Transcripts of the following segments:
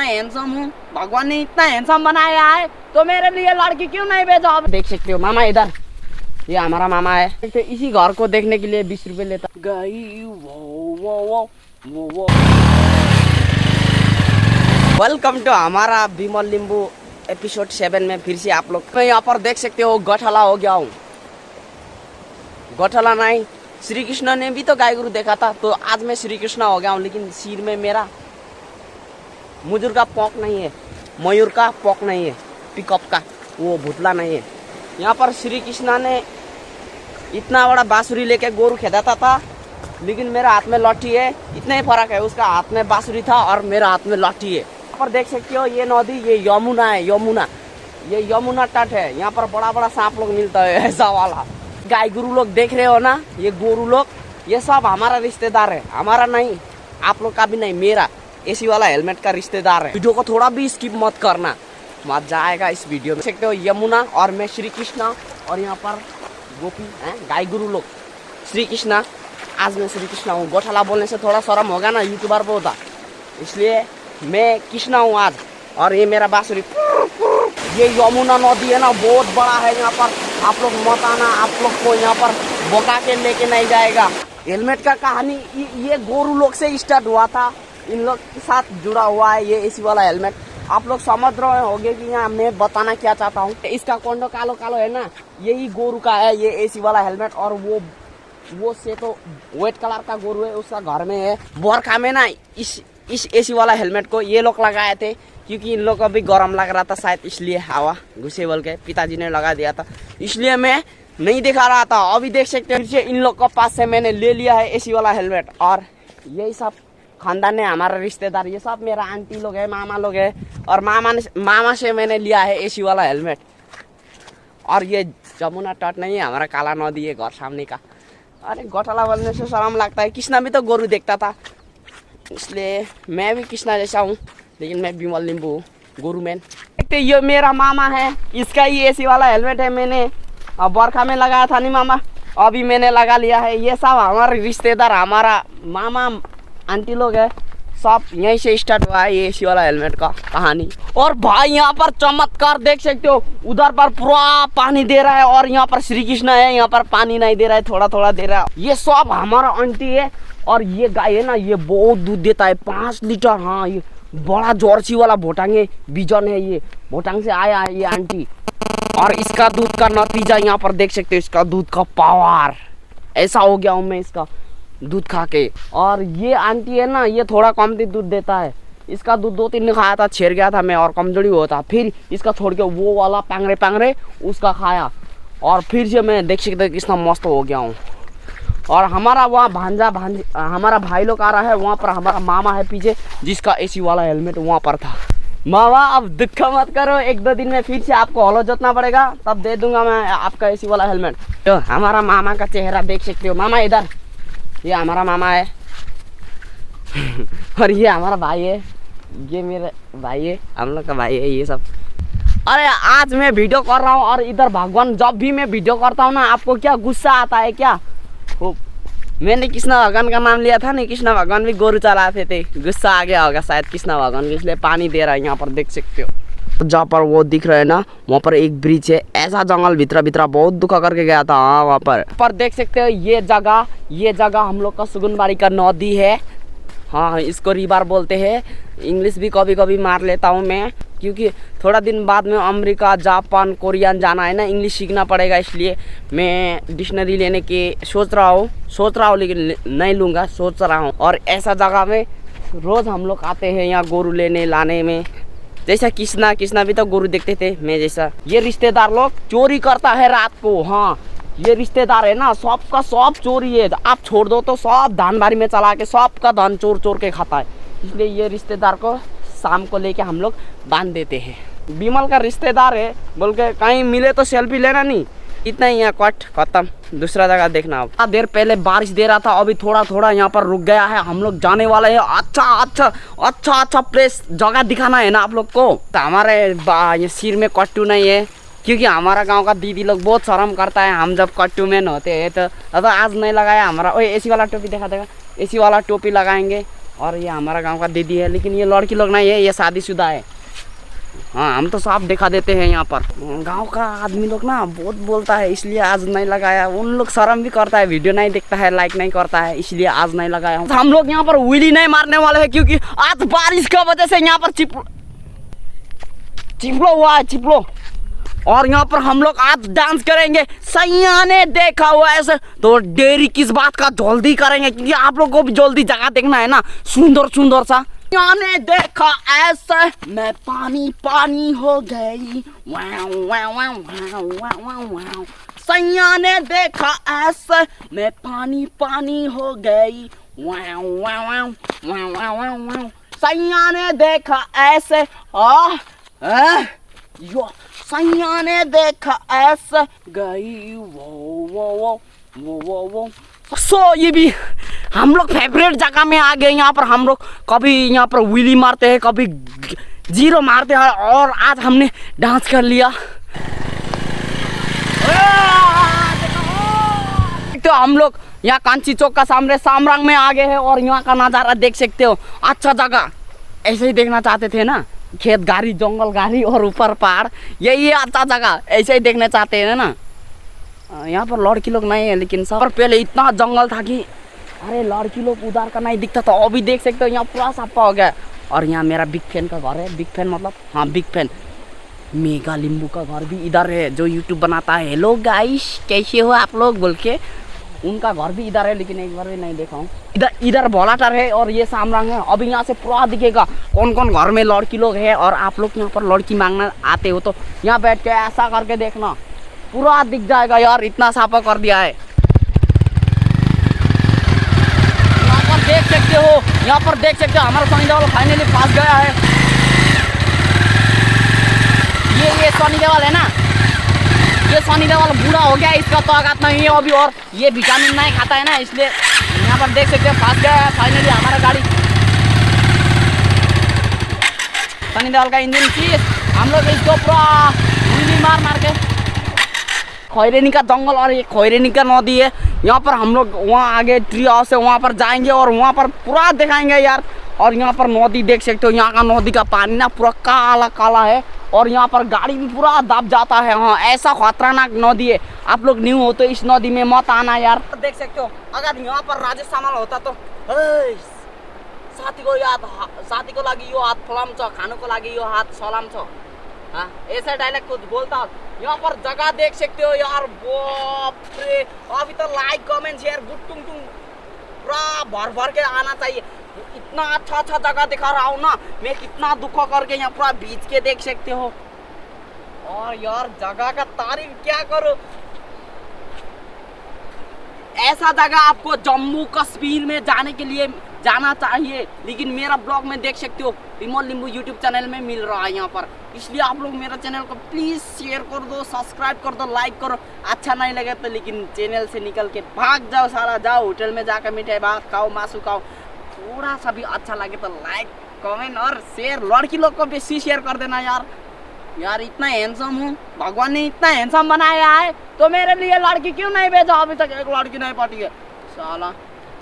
Handsome हूँ, भगवान ने इतना हैंडसम बनाया है तो मेरे लिए लड़की क्यों नहीं भेजा। आप देख सकते हो मामा इधर, ये हमारा मामा है। तो इसी घर को देखने के लिए 20 रुपए लेता। वेलकम टू हमारा विमल लिंबू एपिसोड 7 में फिर से आप लोग। मैं यहाँ पर देख सकते हो गौठाला हो गया हूँ। गौठाला नहीं, श्री कृष्ण ने भी तो गाय गुरु देखा था, तो आज मैं श्री कृष्ण हो गया हूँ। लेकिन सिर में मेरा मुजुर का पोक नहीं है, मयूर का पोक नहीं है, पिकअप का वो भुतला नहीं है। यहाँ पर श्री कृष्ण ने इतना बड़ा बांसुरी लेके गोरू खेदाता था, लेकिन मेरा हाथ में लाठी है। इतना ही फर्क है, उसका हाथ में बांसुरी था और मेरा हाथ में लाठी है। यहाँ पर देख सकते हो ये नदी, ये यमुना है, यमुना, ये यमुना तट है। यहाँ पर बड़ा बड़ा सांप लोग मिलता है, ऐसा वाला। गाय गुरु लोग देख रहे हो ना, ये गोरू लोग, ये सब हमारा रिश्तेदार है। हमारा नहीं, आप लोग का भी नहीं, मेरा एसी वाला हेलमेट का रिश्तेदार है। वीडियो को थोड़ा भी स्किप मत करना, मजा आएगा इस वीडियो में। देख सकते हो यमुना और मैं श्री कृष्णा, और यहाँ पर गोपी हैं, गाय गुरु लोग। श्री कृष्णा, आज मैं श्री कृष्णा हूँ। गौठाला बोलने से थोड़ा शर्म होगा ना, यूट्यूबर पे होता, इसलिए मैं कृष्णा हूँ आज। और ये मेरा बांसुरी। ये यमुना नदी है ना, बहुत बड़ा है। यहाँ पर आप लोग मत आना, आप लोग को यहाँ पर बोका के लेके नहीं जाएगा। हेलमेट का कहानी ये गोरू लोग से स्टार्ट हुआ था, इन लोग के साथ जुड़ा हुआ है ये एसी वाला हेलमेट। आप लोग समझ रहे होंगे कि यहाँ मैं बताना क्या चाहता हूँ। इसका कोंडो कालो कालो है ना, यही गोरू का है ये एसी वाला हेलमेट। और वो से तो व्हाइट कलर का गोरू है, उसका घर में है। बोरखा में ना इस एसी वाला हेलमेट को ये लोग लगाए थे, क्योंकि इन लोग को भी गर्म लग रहा था शायद, इसलिए हवा घुसे बोल के पिताजी ने लगा दिया था, इसलिए मैं नहीं दिखा रहा था। अभी देख सकते हैं, फिर से इन लोग के पास से मैंने ले लिया है एसी वाला हेलमेट। और यही सब खानदान है हमारा रिश्तेदार, ये सब मेरा आंटी लोग है, मामा लोग है। और मामा से मैंने लिया है एसी वाला हेलमेट। और ये जमुना तट नहीं है, हमारा काला नदी है घर सामने का। अरे गौठाला बोलने से शर्म लगता है, कृष्णा भी तो गोरू देखता था, इसलिए मैं भी कृष्णा जैसा हूँ, लेकिन मैं विमल लिंबू हूँ, गोरू मैन। देखते ये मेरा मामा है, इसका ही एसी वाला हेलमेट है। मैंने बरखा में लगाया था नहीं मामा, अभी मैंने लगा लिया है। ये सब हमारे रिश्तेदार, हमारा मामा आंटी लोग है, सब यहीं से स्टार्ट हुआ है ये एसी वाला हेलमेट का कहानी। और भाई यहाँ पर चमत्कार देख सकते हो, उधर पर पूरा पानी दे रहा है और यहाँ पर श्री कृष्ण है, यहाँ पर पानी नहीं दे रहा है, थोड़ा थोड़ा दे रहा है। ये सब हमारा आंटी है। और ये गाय है ना, ये बहुत दूध देता है, 5 लीटर। हाँ, ये बड़ा जर्सी वाला भोटांगे बीजन है, ये भोटांग से आया है ये आंटी। और इसका दूध का नतीजा यहाँ पर देख सकते हो, इसका दूध का पावर। ऐसा हो गया हूँ मैं इसका दूध खा के। और ये आंटी है ना, ये थोड़ा कम दूध देता है। इसका दूध 2-3 दिन खाया था, छेड़ गया था मैं और कमजोरी हुआ था। फिर इसका छोड़ के वो वाला पांगरे उसका खाया, और फिर से मैं देख सकते कितना मस्त हो गया हूँ। और हमारा वहाँ भांजा हमारा भाई लोग आ रहा है, वहाँ पर हमारा मामा है पीछे, जिसका एसी वाला हेलमेट वहाँ पर था। मामा अब दुख मत करो, 1-2 दिन में फिर से आपको हलो जोतना पड़ेगा, तब दे दूंगा मैं आपका एसी वाला हेलमेट। तो हमारा मामा का चेहरा देख सकते हो। मामा इधर, ये हमारा मामा है। और ये हमारा भाई है, ये मेरा भाई है, हम लोग का भाई है ये सब। अरे आज मैं वीडियो कर रहा हूँ, और इधर भगवान, जब भी मैं वीडियो करता हूँ ना, आपको क्या गुस्सा आता है क्या? मैंने कृष्ण भगवान का नाम लिया था नहीं, कृष्ण भगवान भी गोरू चलाते थे, गुस्सा आ गया होगा शायद कृष्ण भगवान को, इसलिए पानी दे रहा है। यहाँ पर देख सकते हो, जहाँ पर वो दिख रहा है ना, वहाँ पर एक ब्रिज है। ऐसा जंगल भीतर बहुत दुख करके गया था। हाँ, वहाँ पर देख सकते हो ये जगह हम लोग का सुगुनबाड़ी का नदी है। हाँ, इसको रिवर बोलते हैं। इंग्लिश भी कभी कभी मार लेता हूँ मैं, क्योंकि थोड़ा दिन बाद में अमेरिका, जापान, कोरियन जाना है ना, इंग्लिश सीखना पड़ेगा, इसलिए मैं डिक्शनरी लेने की सोच रहा हूँ, लेकिन नहीं लूँगा, सोच रहा हूँ। और ऐसा जगह में रोज़ हम लोग आते हैं यहाँ गोरू लेने लाने में। जैसा कृष्णा भी तो गोरू देखते थे मैं जैसा। ये रिश्तेदार लोग चोरी करता है रात को। हाँ, ये रिश्तेदार है ना, सबका सब चोरी है। आप छोड़ दो तो सब धान बारी में चला के सबका धान चोर के खाता है, इसलिए ये रिश्तेदार को शाम को लेके हम लोग बांध देते हैं। विमल का रिश्तेदार है बोल के कहीं मिले तो सेल्फी लेना नहीं, इतना ही। यहाँ कट खत्म, दूसरा जगह देखना। अब देर पहले बारिश दे रहा था, अभी थोड़ा थोड़ा यहाँ पर रुक गया है। हम लोग जाने वाले हैं। अच्छा प्लेस जगह दिखाना है ना आप लोग को। तो हमारे ये सिर में कट्टू नहीं है, क्योंकि हमारा गांव का दीदी लोग बहुत शर्म करता है हम जब कट्टू मैन होते हैं। तो आज नहीं लगाया हमारा। ओए एसी वाला टोपी देखा, एसी वाला टोपी लगाएंगे और ये हमारा गांव का दीदी है, लेकिन ये लड़की लोग नहीं है, ये शादीशुदा है। हाँ, हम तो साफ दिखा देते हैं यहाँ पर। गांव का आदमी लोग ना बहुत बोलता है, इसलिए आज नहीं लगाया। उन लोग शर्म भी करता है, वीडियो नहीं देखता है, लाइक नहीं करता है, इसलिए आज नहीं लगाया। हम लोग यहाँ पर व्हीली नहीं मारने वाले हैं, क्योंकि आज बारिश का वजह से यहाँ पर चिपलो हुआ है, चिपलो। और यहाँ पर हम लोग आज डांस करेंगे। सैया ने देखा हुआ ऐसे, तो देरी किस बात का, जल्दी करेंगे, क्योंकि आप लोग को भी जल्दी जगह देखना है ना, सुंदर सुंदर सा। सैया ने देखा ऐसे, मैं पानी पानी हो गई। सैया ने देखा ऐसे, मैं पानी पानी हो गई। सैया ने देखा ऐसे, यो सैया ने देखा ऐसे गई। वो सो ये भी हम लोग फेवरेट जगह में आ गए। यहाँ पर हम लोग कभी यहाँ पर व्हीली मारते हैं, कभी जीरो मारते हैं, और आज हमने डांस कर लिया। तो हम लोग यहाँ कांची चौक का सामने सामरंग में आ गए हैं, और यहाँ का नज़ारा देख सकते हो। अच्छा जगह, ऐसे ही देखना चाहते थे ना, खेत गाड़ी, जंगल गाड़ी और ऊपर पहाड़, यही अच्छा जगह, ऐसे ही देखना चाहते हैं ना। यहाँ पर लड़की लोग नहीं है, लेकिन सब पहले इतना जंगल था कि अरे लड़की लोग उधर का नहीं दिखता था। अभी देख सकते हो यहाँ पूरा साफा हो गया। और यहाँ मेरा बिग फैन का घर है। बिग फैन मतलब, हाँ बिग फैन, मेगा लिंबू का घर भी इधर है, जो यूट्यूब बनाता है। हेलो गाइस, कैसे हो आप लोग बोल के, उनका घर भी इधर है, लेकिन एक बार भी नहीं देखा हूँ। इधर भोलाटर है, और ये सामरंग है। अभी यहाँ से पूरा दिखेगा कौन कौन घर में लड़की लोग है। और आप लोग यहाँ पर लड़की मांगना आते हो तो यहाँ बैठ के ऐसा करके देखना, पूरा दिख जाएगा यार, इतना साफा कर दिया है। यहाँ पर देख सकते हो, यहाँ पर देख सकते हो हमारा सनी देओल फाइनली पास गया है। ये सनी देओल है ना, ये सनी देओल बूढ़ा हो गया, इसका तो आघात नहीं है अभी, और ये विटामिन नहीं खाता है ना, इसलिए यहाँ पर देख सकते हैं पास गया है फाइनली हमारा गाड़ी। सनी देओल का इंजन चीज, हम लोग इसको पूरा व्हीली मार के, खैरेनी का जंगल और ये खैरेनी का नदी है। यहाँ पर हम लोग वहाँ आगे ट्री हाउस है, वहाँ पर जाएंगे और वहाँ पर पूरा दिखाएंगे यार। और यहाँ पर नदी देख सकते हो, यहाँ का नदी का पानी ना पूरा काला काला है, और यहाँ पर गाड़ी भी पूरा दब जाता है। हाँ, ऐसा खतरनाक नदी है। आप लोग न्यू हो तो इस नदी में मत आना यार। देख सकते हो, अगर यहाँ पर राजेश सामान होता तो साथी को लगी यो हाथ फलाम छ, खाने को लगी यो हाथ सलाम छ। हाँ, ऐसा डायलॉग कुछ बोलता। यहाँ पर जगह देख सकते हो यार, बाप रे। अभी तो लाइक कमेंट शेयर गुट्टुम टुम पूरा भर भर के आना चाहिए। इतना अच्छा अच्छा जगह दिखा रहा हूँ ना मैं, कितना दुख करके यहाँ पूरा बीच के देख सकते हो। और यार जगह का तारीफ क्या करो, ऐसा जगह आपको जम्मू कश्मीर में जाने के लिए जाना चाहिए। लेकिन मेरा ब्लॉग में देख सकते हो विमल लिंबू यूट्यूब चैनल में मिल रहा है यहाँ पर, इसलिए आप लोग मेरा चैनल को प्लीज शेयर कर दो, सब्सक्राइब कर दो, लाइक करो। अच्छा नहीं लगे तो लेकिन चैनल से निकल के भाग जाओ, सारा जाओ होटल में जाकर मिठाई भात खाओ, मासू खाओ। थोड़ा सा भी अच्छा लगे तो लाइक कमेंट और शेयर, लड़की लोग को बेसी शेयर कर देना यार। यार इतना हैंडसम हूँ, भगवान ने इतना हैंडसम बनाया है, तो मेरे लिए लड़की क्यों नहीं भेजा? अभी तक एक लड़की नहीं पटी है साला।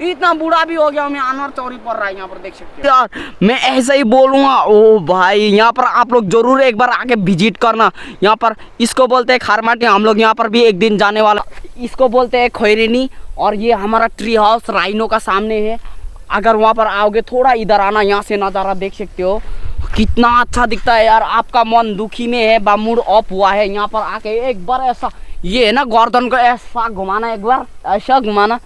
इतना बूढ़ा भी हो गया मैं, अनवर चौरी पड़ रहा है यहाँ पर देख सकते हो यार। मैं ऐसे ही बोलूँगा। ओ भाई, यहाँ पर आप लोग जरूर एक बार आके विजिट करना। यहाँ पर इसको बोलते हैं खारमाटी, हम लोग यहाँ पर भी एक दिन जाने वाला। इसको बोलते हैं खैरेनी, और ये हमारा ट्री हाउस राइनो का सामने है। अगर वहाँ पर आओगे थोड़ा इधर आना, यहाँ से नज़ारा देख सकते हो कितना अच्छा दिखता है यार। आपका मन दुखी में है, मूड ऑफ हुआ है, यहाँ पर आके एक बार ऐसा, ये है ना गर्दन को ऐसा घुमाना, एक बार ऐसा घुमाना,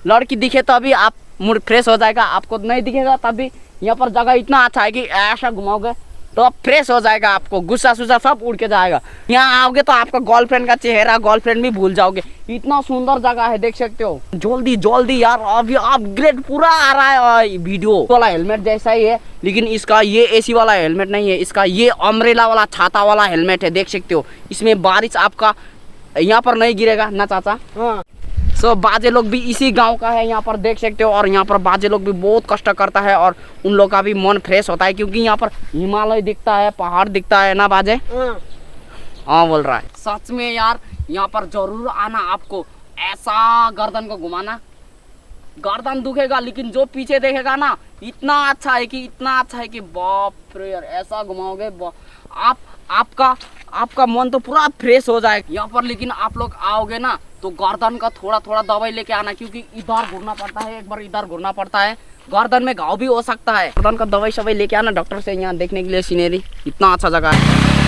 लड़की दिखे तभी आप मूड फ्रेश हो जाएगा। आपको नहीं दिखेगा तभी। यहाँ पर जगह इतना अच्छा है कि ऐसा घुमाओगे तो अब फ्रेश हो जाएगा, आपको गुस्सा सुस्सा सब उड़ के जाएगा। यहाँ आओगे तो आपका गर्लफ्रेंड का चेहरा, गर्लफ्रेंड भी भूल जाओगे। इतना सुंदर जगह है देख सकते हो। जल्दी जल्दी यार, अभी अपग्रेड पूरा आ रहा है। वीडियो वाला हेलमेट जैसा ही है, लेकिन इसका ये एसी वाला हेलमेट नहीं है, इसका ये अम्ब्रेला वाला छाता वाला हेलमेट है देख सकते हो। इसमें बारिश आपका यहाँ पर नहीं गिरेगा ना चाचा। हाँ, सो बाजे लोग भी इसी गांव का है, यहाँ पर देख सकते हो। और यहाँ पर बाजे लोग भी बहुत कष्ट करता है, और उन लोग का भी मन फ्रेश होता है, क्योंकि यहाँ पर हिमालय दिखता है, पहाड़ दिखता है ना बाजे। हाँ बोल रहा है। सच में यार, यहाँ पर जरूर आना आपको। ऐसा गर्दन को घुमाना, गर्दन दुखेगा, लेकिन जो पीछे देखेगा ना इतना अच्छा है कि बाप रे यार, ऐसा घुमाओगे आपका मन तो पूरा फ्रेश हो जाएगा यहाँ पर। लेकिन आप लोग आओगे ना तो गर्दन का थोड़ा थोड़ा दवाई लेके आना, क्योंकि इधर घूरना पड़ता है, एक बार इधर घूरना पड़ता है, गर्दन में घाव भी हो सकता है। गर्दन का दवाई शवाई लेके आना डॉक्टर से, यहाँ देखने के लिए सीनरी इतना अच्छा जगह है।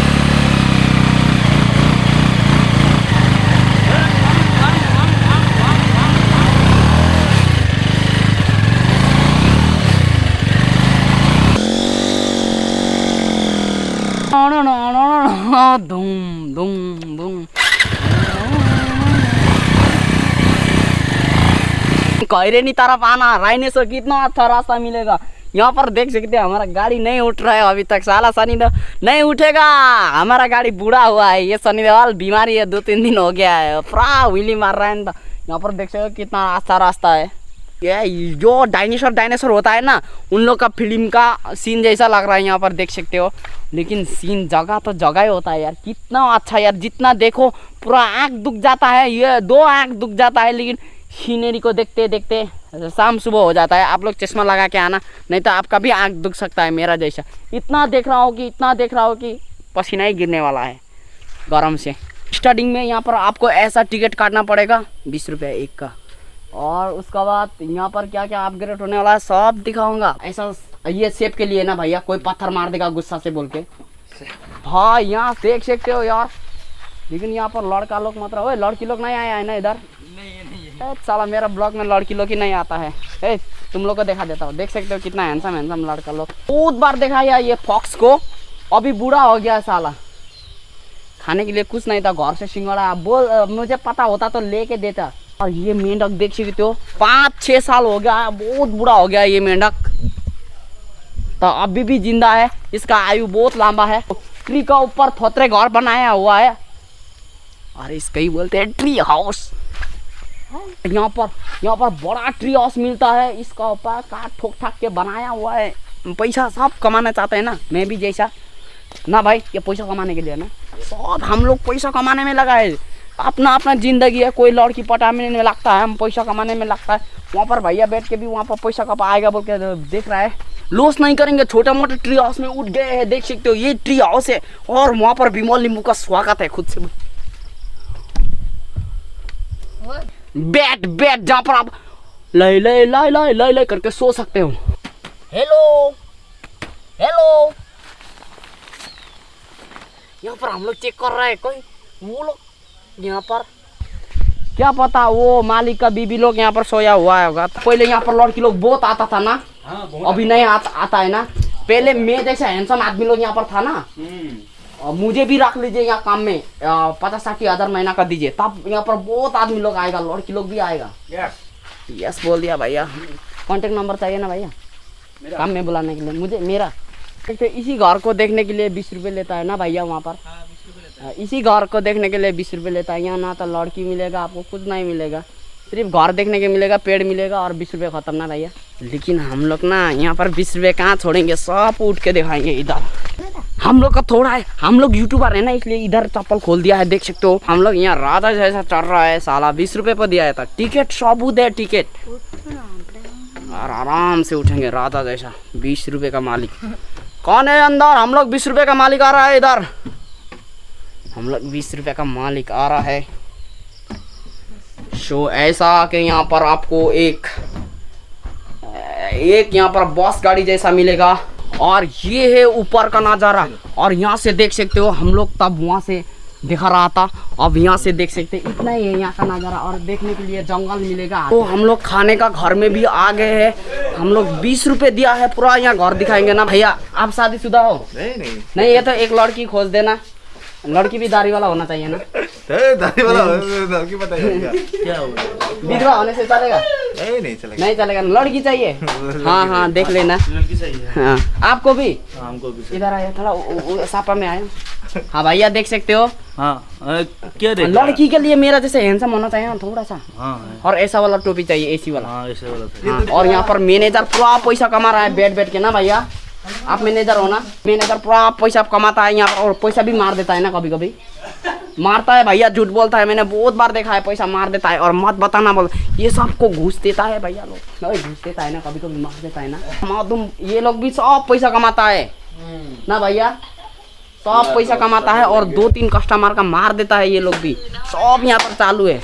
धूम धूम धूम कहरे नहीं तरफ आना, राइनेसर कितना अच्छा रास्ता मिलेगा। यहाँ पर देख सकते हैं हमारा गाड़ी नहीं उठ रहा है अभी तक, साला सनी देओल नहीं उठेगा, हमारा गाड़ी बूढ़ा हुआ है, ये सनी देओल बीमारी है, 2-3 दिन हो गया है, पूरा व्हीली मार रहा है। यहाँ पर देख सकते हो कितना अच्छा रास्ता है। ये जो डायनासोर होता है ना, उन लोग का फिल्म का सीन जैसा लग रहा है यहाँ पर देख सकते हो। लेकिन सीन जगह तो जगह ही होता है यार, कितना अच्छा यार, जितना देखो पूरा आँख दुख जाता है, ये 2 आँख दुख जाता है। लेकिन सीनरी को देखते देखते शाम सुबह हो जाता है। आप लोग चश्मा लगा के आना, नहीं तो आपका भी आँख दुख सकता है मेरा जैसा। इतना देख रहा हूँ कि पसीना ही गिरने वाला है गरम से। स्टार्टिंग में यहाँ पर आपको ऐसा टिकट काटना पड़ेगा 20 रुपये एक का, और उसके बाद यहाँ पर क्या क्या अपग्रेड होने वाला है सब दिखाऊंगा। ऐसा ये सेफ के लिए ना भैया, कोई पत्थर मार देगा गुस्सा से बोल के। हाँ यहाँ देख सकते हो यार, लेकिन यहाँ पर लड़का लोग मतलब, ओए लड़की लोग नहीं आया है ना इधर? नहीं। साला मेरा ब्लॉग में लड़की लोग ही नहीं आता है। तुम लोग को दिखा देता हूँ, देख सकते हो कितना हैंडसम लड़का लोग। बहुत बार देखा यार ये फॉक्स को, अभी बूढ़ा हो गया साला। खाने के लिए कुछ नहीं था, घर से सिंगड़ा बोल, मुझे पता होता तो लेके देता। और ये मेंढक देख सकते हो 5-6 साल हो गया, बहुत बूढ़ा हो गया ये मेंढक, तो अभी भी जिंदा है, इसका आयु बहुत लंबा है। ट्री का ऊपर थोतरे घर बनाया हुआ है, अरे इसका ही बोलते हैं ट्री हाउस। यहाँ पर बड़ा ट्री हाउस मिलता है, इसका ऊपर काट ठोक ठाक के बनाया हुआ है। पैसा सब कमाना चाहते हैं ना, मैं भी जैसा ना भाई, ये पैसा कमाने के लिए ना, सब हम लोग पैसा कमाने में लगा है। अपना जिंदगी है, कोई लड़की पटाने में लगता है, हम पैसा कमाने में लगता है। वहाँ पर भैया बैठ के भी वहाँ पर पैसा कब आएगा बोल के देख रहा है। लॉस नहीं करेंगे, छोटा मोटा ट्री हाउस में उठ गए हैं, देख सकते हो ये ट्री हाउस है। और वहाँ पर विमल नींबू का स्वागत है खुद से। बैठ जहाँ पर आप लाई करके सो सकते हो। हेलो यहाँ पर हम लोग चेक कर रहे हैं, कोई वो लोग यहाँ पर क्या पता वो मालिक का बीबी लोग यहाँ पर सोया हुआ होगा। पहले यहाँ पर लड़की लोग बहुत आता था ना, अभी नहीं आता है ना। पहले मैं जैसा हैंडसम आदमी लोग यहाँ पर था ना, मुझे भी रख लीजिए यहाँ काम में, 50-60 हज़ार महीना का दीजिए, तब यहाँ पर बहुत आदमी लोग आएगा, लड़की लोग भी आएगा। यस बोल दिया भैया। कांटेक्ट नंबर चाहिए ना भैया काम में बुलाने के लिए मुझे मेरा। इसी घर को देखने के लिए 20 रुपये लेता है ना भैया वहाँ पर। इसी घर को देखने के लिए 20 रुपये लेता है। यहाँ ना तो लड़की मिलेगा आपको, कुछ नहीं मिलेगा, सिर्फ घर देखने के मिलेगा, पेड़ मिलेगा और 20 रुपये खत्म ना भैया। लेकिन हम लोग ना यहाँ पर 20 रुपये कहाँ छोड़ेंगे, सब उठ के दिखाएंगे इधर। हम लोग का थोड़ा है, हम लोग यूट्यूबर है ना, इसलिए इधर चप्पल खोल दिया है, देख सकते हो। हम लोग यहाँ राधा जैसा चल रहा है, साला 20 रुपये पर दिया था टिकट, सबूत है टिकट, और आराम से उठेंगे राधा जैसा। 20 रुपये का मालिक कौन है अंदर? हम लोग 20 रुपये का मालिक आ रहा है इधर, हम लोग 20 रुपये का मालिक आ रहा है। शो ऐसा कि यहाँ पर आपको एक यहाँ पर बस गाड़ी जैसा मिलेगा, और ये है ऊपर का नज़ारा। और यहाँ से देख सकते हो, हम लोग तब वहाँ से दिखा रहा था, अब यहाँ से देख सकते हैं, इतना ही है यहाँ का नज़ारा। और देखने के लिए जंगल मिलेगा। तो हम लोग खाने का घर में भी आ गए हैं। हम लोग 20 रुपये दिया है, पूरा यहाँ घर दिखाएंगे ना भैया। आप शादीशुदा हो? नहीं ये तो एक लड़की खोज देना, लड़की भी दाढ़ी वाला होना चाहिए ना। दाढ़ी वाला लड़की बताइए क्या होगा? विधवा होने से चलेगा? नहीं चलेगा। नहीं चलेगा, लड़की चाहिए। हाँ देख लेना, लड़की चाहिए। हाँ आपको भी? हमको भी। इधर आया थोड़ा सापा में आया। हाँ भैया देख सकते हो। हाँ क्या देख? लड़की के लिए मेरा जैसे हैंडसम होना चाहिए ना थोड़ा सा। हाँ और ऐसा वाला टोपी चाहिए, एसी वाला। हाँ ऐसे वाला हाँ, और यहाँ पर मैनेजर पूरा पैसा कमा रहा है बैठ के ना भैया। आप मैनेजर हो ना, मैनेजर पूरा पैसा कमाता है यहाँ पर, और पैसा भी मार देता है ना कभी कभी। मारता है भैया, झूठ बोलता है, मैंने बहुत बार देखा है, पैसा मार देता है। और मत बताना बोल, ये सबको घूस देता है भैया लोग, घूस देता है ना, कभी कभी मार देता है ना। तुम ये लोग भी सब पैसा कमाता है ना भैया, सब पैसा कमाता है और 2-3 कस्टमर का मार देता है ये लोग भी, सब यहाँ पर चालू है।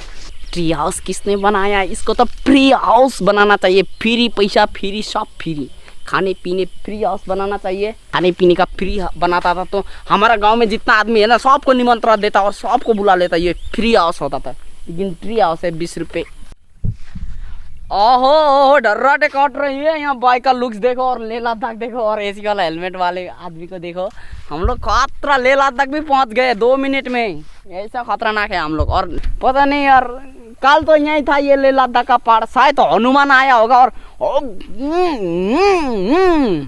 ट्री हाउस किसने बनाया? इसको तो फ्री हाउस बनाना चाहिए, फ्री पैसा, फ्री सब फ्री, खाने पीने फ्री हाउस बनाना चाहिए। खाने पीने का फ्री बनाता था तो हमारा गांव में जितना आदमी है ना सबको निमंत्रण देता और सबको बुला लेता, ये फ्री हाउस होता था। लेकिन ट्री हाउस है 20 रुपये। ओहो डर्राटे काट रही है यहाँ। बाइक का लुक्स देखो और लेह लद्दाख देखो और एसी वाला हेलमेट वाले आदमी को देखो। हम लोग खतरा लेह लद्दाख भी पहुँच गए 2 मिनट में, ऐसा खतरनाक है हम लोग। और पता नहीं यार, कल तो यही था ये लेह लद्दाख का पहाड़, शायद तो हनुमान आया होगा और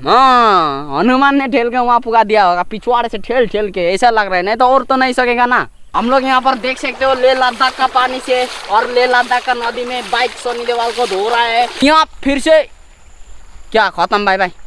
हाँ हनुमान ने ठेल के वहाँ पुगा दिया होगा, पिछवाड़े से ठेल ठेल के, ऐसा लग रहा है। नहीं तो और तो नहीं सकेगा ना। हम लोग यहाँ पर देख सकते हो लेह लद्दाख का पानी से, और लेह लद्दाख का नदी में बाइक सनी देओल को धो रहा है। यहाँ फिर से क्या खत्म, बाय बाय।